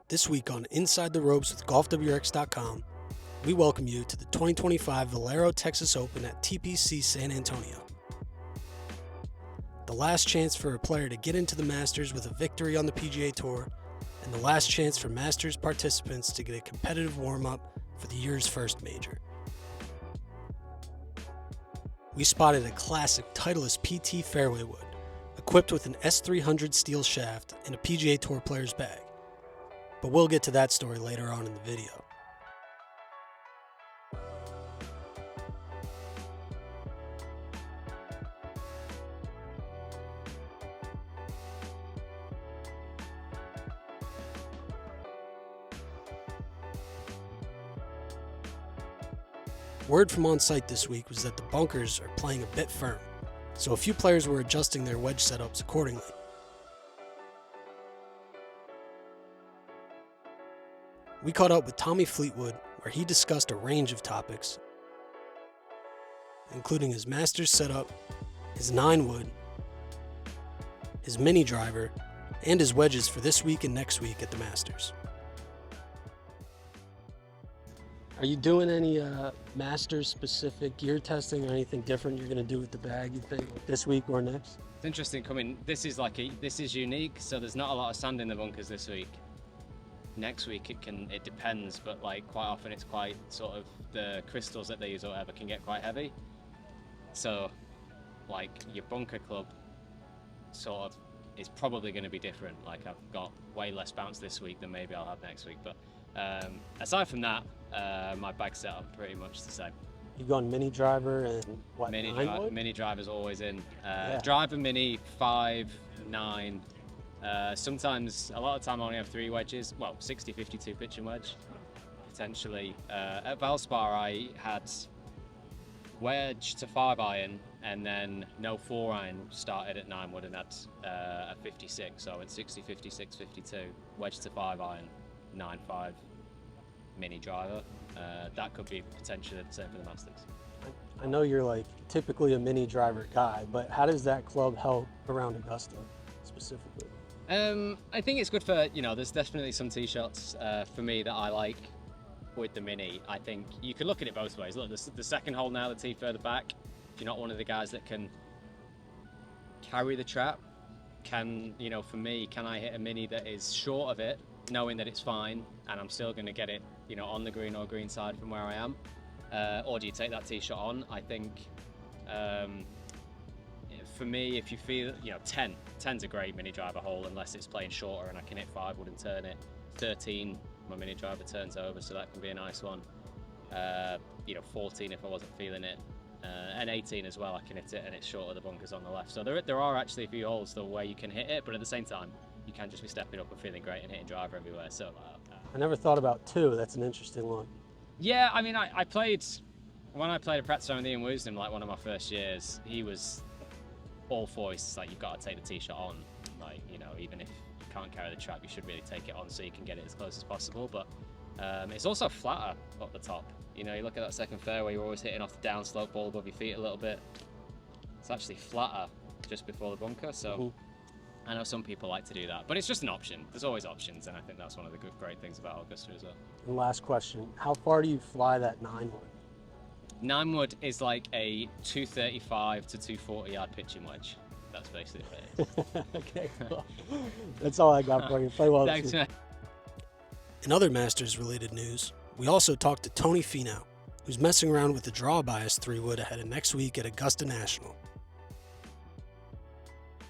This week on Inside the Ropes with GolfWRX.com, we welcome you to the 2025 Valero Texas Open at TPC San Antonio. The last chance for a player to get into the Masters with a victory on the PGA Tour, and the last chance for Masters participants to get a competitive warm-up for the year's first major. We spotted a classic Titleist PT fairway wood, equipped with an S300 steel shaft and a PGA Tour player's bag. But we'll get to that story later on in the video. Word from on site this week was that the bunkers are playing a bit firm, so a few players were adjusting their wedge setups accordingly. We caught up with Tommy Fleetwood, where he discussed a range of topics, including his Masters setup, his 9-wood, his mini driver, and his wedges for this week and next week at the Masters. Are you doing any Masters-specific gear testing or anything different you're going to do with the bag, you think, this week or next? It's interesting coming. This is unique, so there's not a lot of sand in the bunkers this week. Next week it depends, but like quite often it's quite sort of the crystals that they use or whatever can get quite heavy. So like your bunker club sort of is probably going to be different. Like I've got way less bounce this week than maybe I'll have next week. But aside from that, my bag setup pretty much the same. You've gone mini driver and what? Mini driver's always in. Driver mini 5, 9. Sometimes, a lot of the time I only have 3 wedges, well 60-52 pitching wedge, potentially. At Valspar I had wedge to 5 iron and then no 4 iron started at 9 wood and had a 56, so I went 60, 56, 52, wedge to 5 iron, 9-5 mini driver. That could be potentially the same for the Masters. I know you're like typically a mini driver guy, but how does that club help around Augusta specifically? I think it's good for, there's definitely some tee shots for me that I like with the mini. I think you could look at it both ways. Look, the second hole now, the tee further back, if you're not one of the guys that can carry the trap, for me, can I hit a mini that is short of it, knowing that it's fine, and I'm still going to get it, on the green or green side from where I am? Or do you take that tee shot on? I think, for me, if you feel, 10's a great mini driver hole unless it's playing shorter and I can hit 5 wood and turn it. 13, my mini driver turns over, so that can be a nice one. 14 if I wasn't feeling it. And 18 as well, I can hit it and it's short of the bunkers on the left. So there are actually a few holes though where you can hit it, but at the same time, you can't just be stepping up and feeling great and hitting driver everywhere. So I never thought about 2. That's an interesting one. Yeah, I mean, when I played a practice round with Ian Wisdom, like one of my first years, he was all for it. It's like you've got to take the tee shot on, like even if you can't carry the trap, you should really take it on so you can get it as close as possible. But it's also flatter up the top. You look at that second fairway, you're always hitting off the downslope ball above your feet a little bit. It's actually flatter just before the bunker, so I know some people like to do that, but it's just an option. There's always options, and I think that's one of the great things about Augusta as well. And last question, how far do you fly that 9-wood? 9 wood is like a 235 to 240 yard pitching wedge. That's basically what it is. Okay, cool. That's all I got for you. Play well. Thanks, man. In other Masters-related news, we also talked to Tony Finau, who's messing around with the draw bias 3-wood ahead of next week at Augusta National.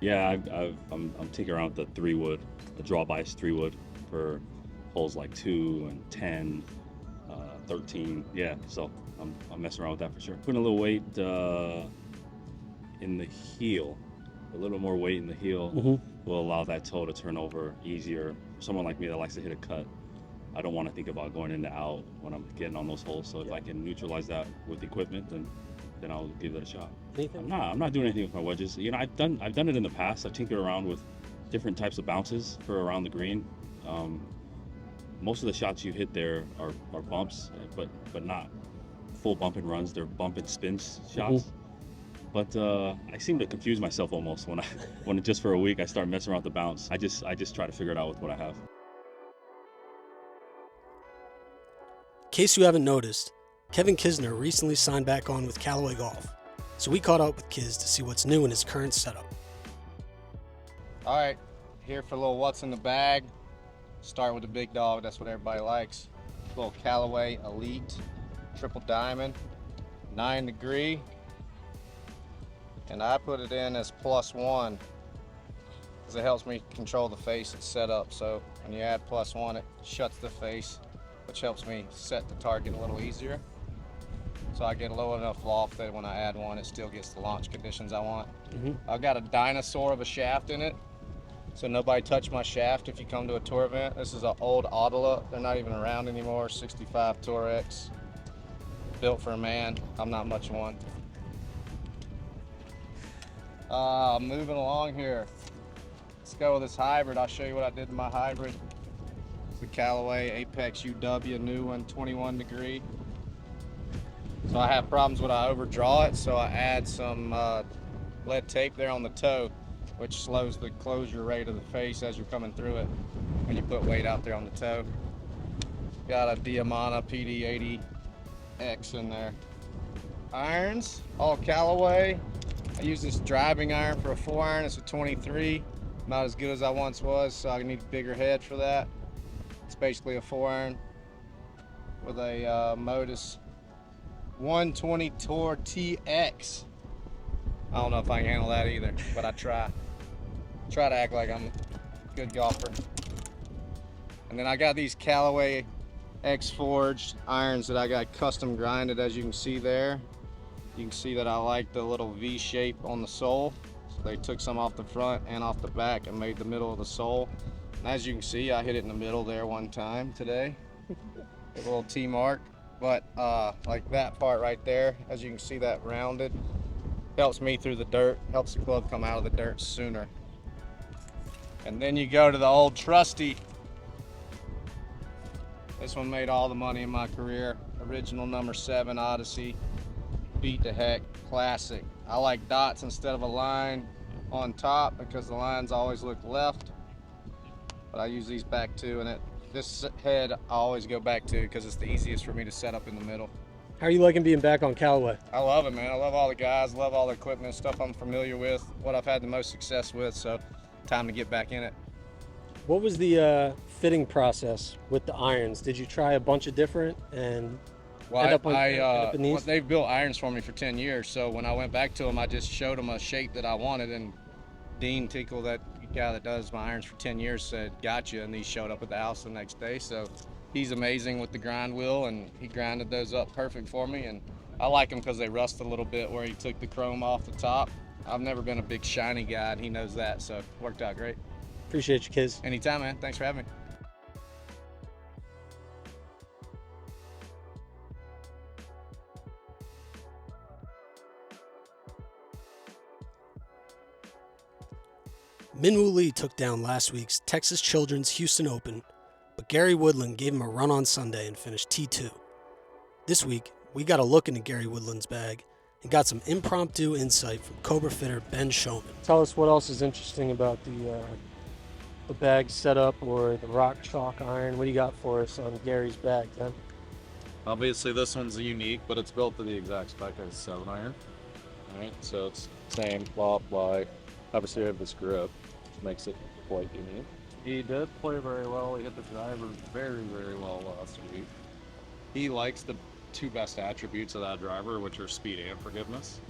Yeah, I'm tinkering around with the 3-wood, the draw bias 3-wood for holes like 2 and 10, 13. Yeah, so I'm messing around with that for sure. Putting a little weight in the heel, a little more weight in the heel will allow that toe to turn over easier. For someone like me that likes to hit a cut, I don't want to think about going in to out when I'm getting on those holes. So if I can neutralize that with equipment, then I'll give it a shot. I'm not doing anything with my wedges. I've done it in the past. I've tinkered around with different types of bounces for around the green. Most of the shots you hit there are bumps, but not full bump and runs. They're bump and spins shots. But I seem to confuse myself almost when just for a week I start messing around with the bounce. I just try to figure it out with what I have. case you haven't noticed, Kevin Kisner recently signed back on with Callaway Golf, so we caught up with Kiz to see what's new in his current setup. All right, here for a little what's in the bag. Start with the big dog, that's what everybody likes. Little Callaway Elite Triple Diamond, 9 degree. And I put it in as +1 because it helps me control the face it's set up. So when you add +1, it shuts the face, which helps me set the target a little easier. So I get low enough loft that when I add 1, it still gets the launch conditions I want. I've got a dinosaur of a shaft in it, so nobody touch my shaft if you come to a tour event. This is an old Autola. They're not even around anymore. 65 THROWBACK, built for a man. I'm not much one. Moving along here. Let's go with this hybrid. I'll show you what I did to my hybrid. It's the Callaway Apex UW, new one, 21 degree. So I have problems when I overdraw it, so I add some lead tape there on the toe, which slows the closure rate of the face as you're coming through it when you put weight out there on the toe. Got a Diamana PD80X in there. Irons, all Callaway. I use this driving iron for a 4-iron. It's a 23. Not as good as I once was, so I need a bigger head for that. It's basically a 4-iron with a Modus 120 Tour TX. I don't know if I can handle that either, but I try to act like I'm a good golfer. And then I got these Callaway X Forged irons that I got custom grinded, as you can see there. You can see that I like the little V shape on the sole. So they took some off the front and off the back and made the middle of the sole. And as you can see, I hit it in the middle there one time today. A little T mark. But like that part right there, as you can see that rounded, helps me through the dirt, helps the club come out of the dirt sooner. And then you go to the old trusty. This one made all the money in my career. Original number 7 Odyssey, beat the heck, classic. I like dots instead of a line on top because the lines always look left. But I use these back too, and this head I always go back to because it's the easiest for me to set up in the middle. How are you liking being back on Callaway? I love it, man. I love all the guys, love all the equipment, stuff I'm familiar with, what I've had the most success with, so time to get back in it. What was the fitting process with the irons? Did you try a bunch of different and end up in these? They've built irons for me for 10 years, so when I went back to them, I just showed them a shape that I wanted, and Dean Tinkle, that guy that does my irons for 10 years, said, "Gotcha," and these showed up at the house the next day. So he's amazing with the grind wheel, and he grinded those up perfect for me, and I like them because they rust a little bit where he took the chrome off the top. I've never been a big shiny guy, and he knows that, so it worked out great. Appreciate you, Kiz. Anytime, man. Thanks for having me. Minwoo Lee took down last week's Texas Children's Houston Open, but Gary Woodland gave him a run on Sunday and finished T2. This week, we got a look into Gary Woodland's bag and got some impromptu insight from Cobra fitter Ben Showman. Tell us what else is interesting about the bag setup or the rock chalk iron. What do you got for us on Gary's bag, Ben? Obviously this one's unique, but it's built to the exact spec as 7-iron. Alright, so it's same flop, lie. Obviously I have this grip, which makes it quite unique. He did play very well. He hit the driver very, very well last week. He likes the 2 best attributes of that driver, which are speed and forgiveness.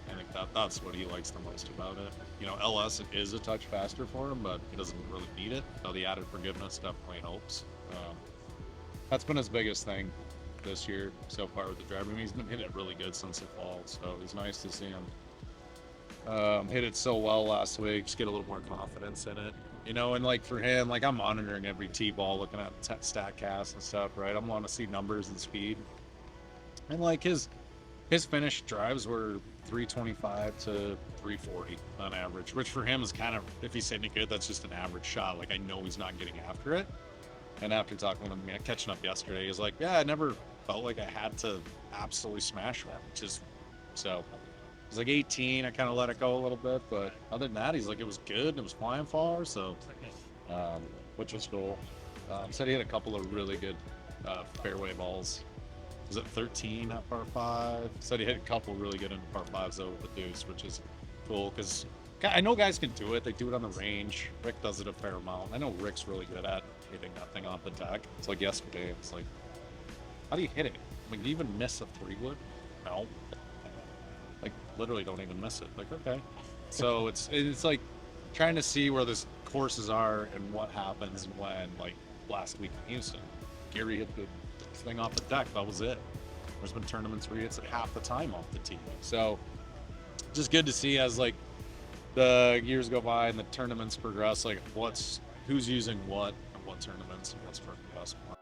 I think that's what he likes the most about it. You know, LS is a touch faster for him, but he doesn't really need it. So the added forgiveness definitely helps. That's been his biggest thing this year so far with the driver. I mean, he's been hitting it really good since the fall, so it's nice to see him hit it so well last week. Just get a little more confidence in it. You know, and like for him, like I'm monitoring every tee ball, looking at StatCast and stuff, right? I want to see numbers and speed. And like his finished drives were 325 to 340 on average, which for him is kind of, if he's hitting it good, that's just an average shot. Like I know he's not getting after it. And after talking with him, catching up yesterday, he's like, yeah, I never felt like I had to absolutely smash one, which is, so it was like 18. I kind of let it go a little bit, but other than that, he's like, it was good and it was flying far, so which was cool. Said he had a couple of really good fairway balls. Was it 13 at par 5? Said he hit a couple really good in par 5s though with the deuce, which is cool because I know guys can do it. They do it on the range. Rick does it a fair amount. I know Rick's really good at hitting that thing off the deck. It's like yesterday. It's like, how do you hit it? I mean, do you even miss a 3-wood? No. Like, literally don't even miss it. Like, okay. So it's like trying to see where these courses are and what happens when, like, last week in Houston. Gary hit the thing off the deck. That was it. There's been tournaments where he hits it half the time off the tee. So just good to see as, like, the years go by and the tournaments progress, like, who's using what and what tournaments and what's working best for.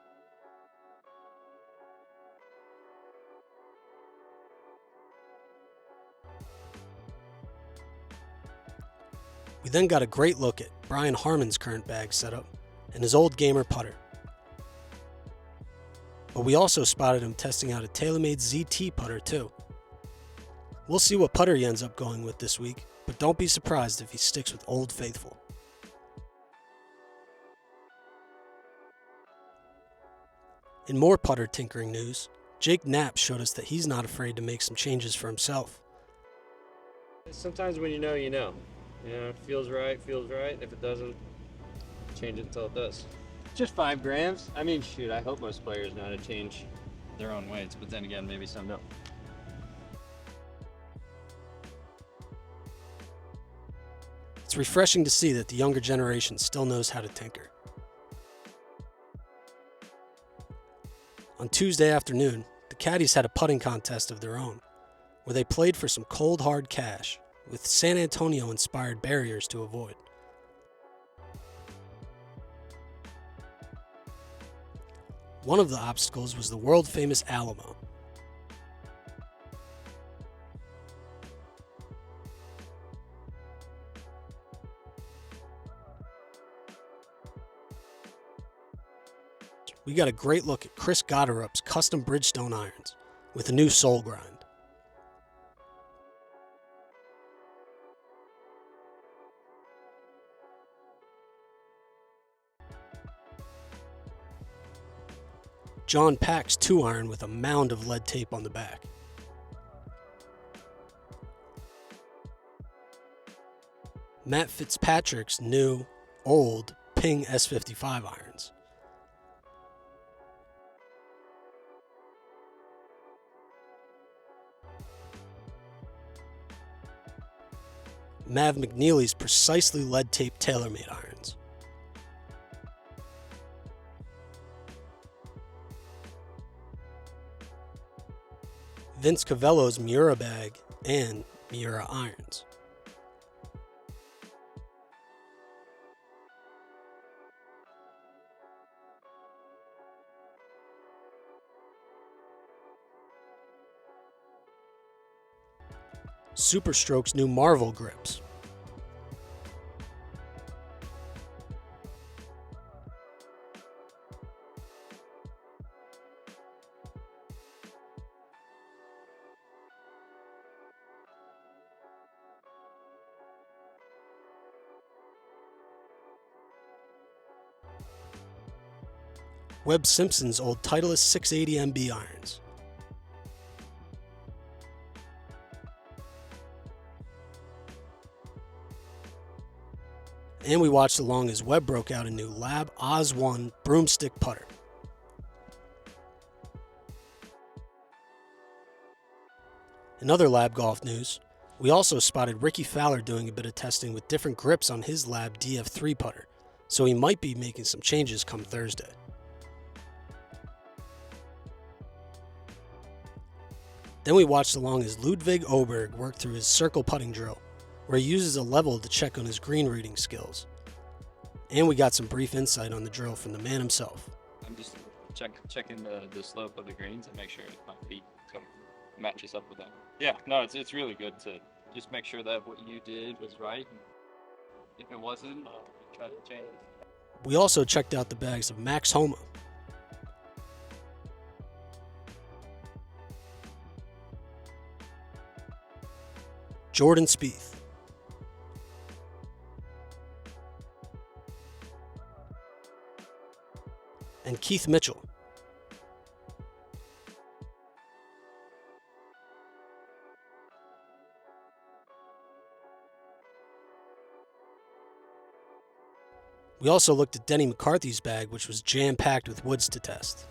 We then got a great look at Brian Harman's current bag setup and his old gamer putter. But we also spotted him testing out a TaylorMade ZT putter too. We'll see what putter he ends up going with this week, but don't be surprised if he sticks with Old Faithful. In more putter tinkering news, Jake Knapp showed us that he's not afraid to make some changes for himself. Sometimes when you know, you know. You know, it feels right. If it doesn't, change it until it does. Just 5 grams. I mean, shoot, I hope most players know how to change their own weights, but then again, maybe some don't. It's refreshing to see that the younger generation still knows how to tinker. On Tuesday afternoon, the caddies had a putting contest of their own, where they played for some cold hard cash, with San Antonio inspired barriers to avoid. One of the obstacles was the world famous Alamo. We got a great look at Chris Gotterup's custom Bridgestone irons with a new sole grind. John Pack's 2-iron with a mound of lead tape on the back. Matt Fitzpatrick's new, old Ping S55 irons. Mav McNeely's precisely lead tape TaylorMade irons. Vince Cavello's Miura bag and Miura irons. Superstroke's new Marvel grips. Webb Simpson's old Titleist 680 MB irons. And we watched along as Webb broke out a new Lab Oz 1 broomstick putter. In other Lab golf news, we also spotted Ricky Fowler doing a bit of testing with different grips on his Lab DF3 putter, so he might be making some changes come Thursday. Then we watched along as Ludvig Åberg worked through his circle putting drill, where he uses a level to check on his green reading skills. And we got some brief insight on the drill from the man himself. I'm just checking the slope of the greens and make sure my feet matches up with that. Yeah, no, it's really good to just make sure that what you did was right. If it wasn't, try to change it. We also checked out the bags of Max Homa, Jordan Spieth, and Keith Mitchell. We also looked at Denny McCarthy's bag, which was jam-packed with woods to test.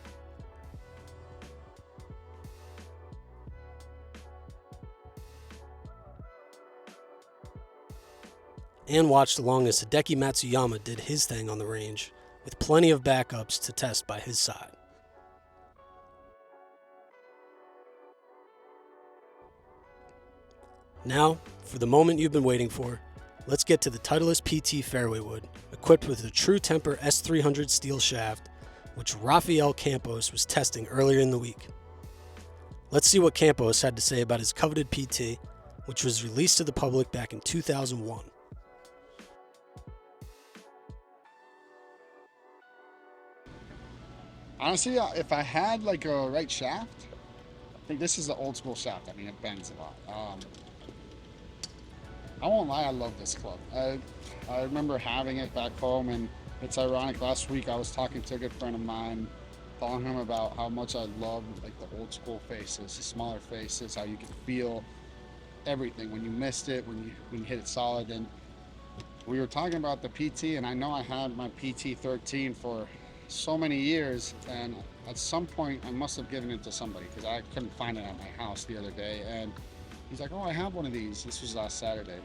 And watched along as Hideki Matsuyama did his thing on the range, with plenty of backups to test by his side. Now, for the moment you've been waiting for, let's get to the Titleist PT fairway wood, equipped with a True Temper S300 steel shaft, which Rafa Campos was testing earlier in the week. Let's see what Campos had to say about his coveted PT, which was released to the public back in 2001. Honestly, if I had like a right shaft, I think this is the old school shaft. I mean, it bends a lot. I won't lie, I love this club. I remember having it back home, and it's ironic. Last week I was talking to a good friend of mine, telling him about how much I love like the old school faces, the smaller faces, how you can feel everything when you missed it, when you hit it solid. And we were talking about the PT, and I know I had my PT 13 for so many years, and at some point I must have given it to somebody because I couldn't find it at my house the other day. And he's like, "Oh, I have one of these." This was last Saturday.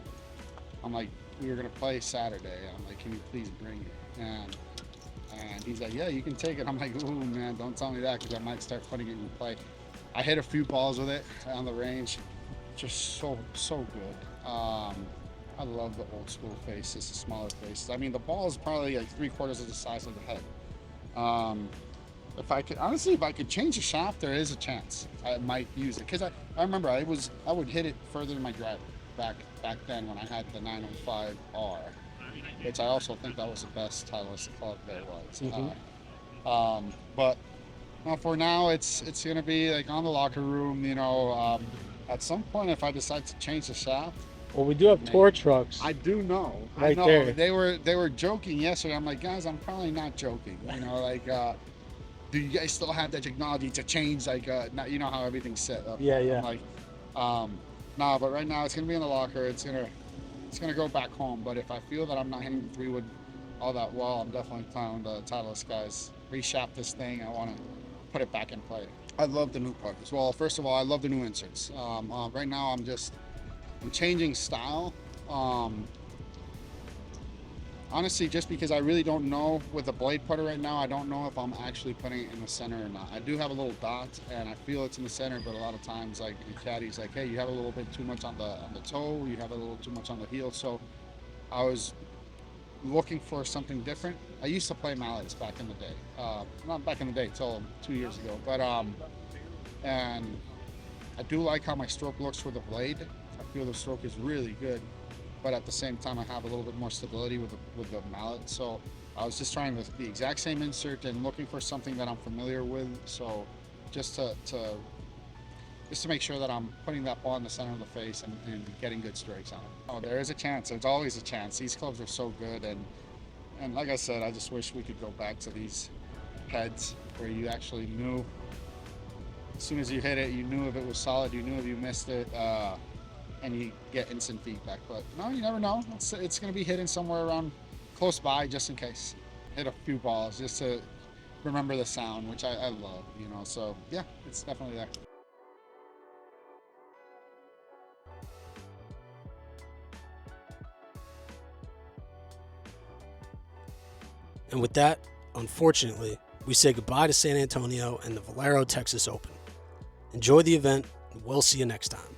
I'm like, "We were gonna play Saturday." I'm like, "Can you please bring it?" And he's like, "Yeah, you can take it." I'm like, "Ooh, man, don't tell me that because I might start putting it in play." I hit a few balls with it on the range, just so good. I love the old school faces, the smaller faces. I mean, the ball is probably like 3/4 of the size of the head. If I could change the shaft, there is a chance I might use it because I remember I would hit it further than my driver back then when I had the 905R, which I also think that was the best Titleist club there was. But for now, it's gonna be like on the locker room. At some point, if I decide to change the shaft. Well, we do have tour trucks. I do know. Right I know. there. They were joking yesterday. I'm like, guys, I'm probably not joking. Do you guys still have that technology to change you know how everything's set up? Yeah. I'm like, nah, but right now it's gonna be in the locker. It's gonna go back home. But if I feel that I'm not hitting the 3-wood all that well, I'm definitely telling the Titleist guys, reshaft this thing. I want to put it back in play. I love the new putters. Well, first of all, I love the new inserts. Right now I'm changing style. Honestly, just because I really don't know with the blade putter right now, I don't know if I'm actually putting it in the center or not. I do have a little dot, and I feel it's in the center, but a lot of times, like the caddy's like, "Hey, you have a little bit too much on the toe. You have a little too much on the heel." So I was looking for something different. I used to play mallets back in the day. Not back in the day, till 2 years ago. But and I do like how my stroke looks with the blade. I feel the stroke is really good, but at the same time I have a little bit more stability with the mallet. So I was just trying the exact same insert and looking for something that I'm familiar with. So just to make sure that I'm putting that ball in the center of the face and getting good strikes on it. Oh, there is a chance. There's always a chance. These clubs are so good, and like I said, I just wish we could go back to these heads where you actually knew as soon as you hit it, you knew if it was solid, you knew if you missed it. And you get instant feedback. But no, you never know. It's going to be hidden somewhere around close by just in case. Hit a few balls just to remember the sound, which I love, So yeah, it's definitely there. And with that, unfortunately, we say goodbye to San Antonio and the Valero Texas Open. Enjoy the event, and we'll see you next time.